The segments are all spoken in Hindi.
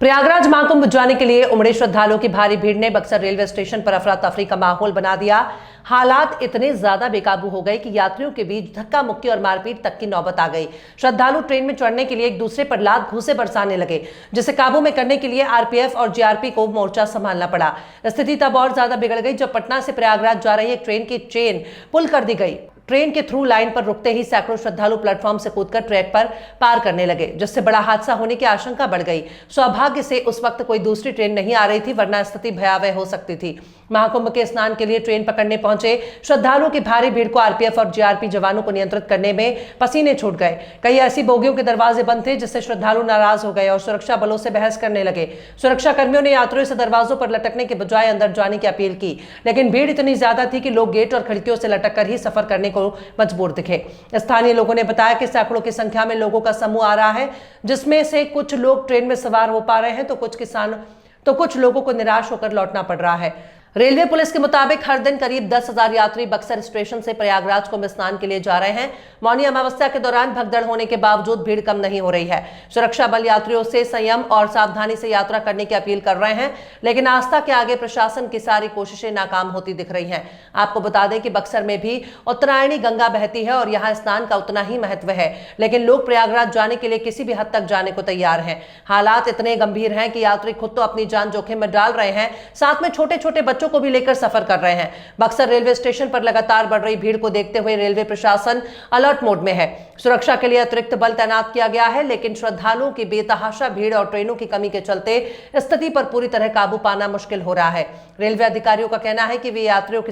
प्रयागराज महाकुंभ जाने के लिए उमड़े श्रद्धालुओं की भारी भीड़ ने बक्सर रेलवे स्टेशन पर अफरा तफरी का माहौल बना दिया। हालात इतने ज्यादा बेकाबू हो गए कि यात्रियों के बीच धक्का मुक्की और मारपीट तक की नौबत आ गई। श्रद्धालु ट्रेन में चढ़ने के लिए एक दूसरे पर लात घूंसे बरसाने लगे, जिसे काबू में करने के लिए आरपीएफ और जीआरपी को मोर्चा संभालना पड़ा। स्थिति तब और ज्यादा बिगड़ गई जब पटना से प्रयागराज जा रही एक ट्रेन की चेन पुल कर दी गई। ट्रेन के थ्रू लाइन पर रुकते ही सैकड़ों श्रद्धालु प्लेटफॉर्म से कूदकर ट्रैक पर पार करने लगे, जिससे बड़ा हादसा होने की आशंका बढ़ गई। सौभाग्य से उस वक्त कोई दूसरी ट्रेन नहीं आ रही थी, वरना स्थिति भयावह हो सकती थी। महाकुंभ के स्नान के लिए ट्रेन पकड़ने पहुंचे श्रद्धालुओं की भारी भीड़ को आरपीएफ और जीआरपी जवानों को नियंत्रित करने में पसीने छूट गए। कई ऐसी बोगियों के दरवाजे बंद थे, जिससे श्रद्धालु नाराज हो गए और सुरक्षा बलों से बहस करने लगे। सुरक्षा कर्मियों ने यात्रियों से दरवाजों पर लटकने के बजाय अंदर जाने की अपील की, लेकिन भीड़ इतनी ज्यादा थी कि लोग गेट और खिड़कियों से लटक कर ही सफर करने को मजबूर दिखे। स्थानीय लोगों ने बताया कि सैकड़ों की संख्या में लोगों का समूह आ रहा है, जिसमें से कुछ लोग ट्रेन में सवार हो पा रहे हैं तो कुछ लोगों को निराश होकर लौटना पड़ रहा है। रेलवे पुलिस के मुताबिक हर दिन करीब 10,000 यात्री बक्सर स्टेशन से प्रयागराज कुंभ स्नान के लिए जा रहे हैं। मौनी अमावस्या के दौरान भगदड़ होने के बावजूद भीड़ कम नहीं हो रही है। सुरक्षा बल यात्रियों से संयम और सावधानी से यात्रा करने की अपील कर रहे हैं, लेकिन आस्था के आगे प्रशासन की सारी कोशिशें नाकाम होती दिख रही हैं। आपको बता दें कि बक्सर में भी उत्तरायणी गंगा बहती है और यहाँ स्नान का उतना ही महत्व है, लेकिन लोग प्रयागराज जाने के लिए किसी भी हद तक जाने को तैयार हैं। हालात इतने गंभीर हैं कि यात्री खुद तो अपनी जान जोखिम में डाल रहे हैं, साथ में छोटे छोटे बच्चों को भी लेकर सफर कर रहे हैं। बक्सर रेलवे स्टेशन पर लगातार बढ़ रही भीड़ को देखते हुए रेलवे प्रशासन अलर्ट मोड में है। सुरक्षा के लिए अतिरिक्त बल तैनात किया गया है, लेकिन श्रद्धालुओं की बेतहाशा भीड़ और ट्रेनों की कमी के चलते स्थिति पर पूरी तरह काबू पाना मुश्किल हो रहा है। रेलवे अधिकारियों का कहना है कि वे यात्रियों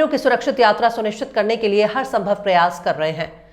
की सुरक्षित यात्रा सुनिश्चित करने के लिए हर संभव प्रयास कर रहे हैं।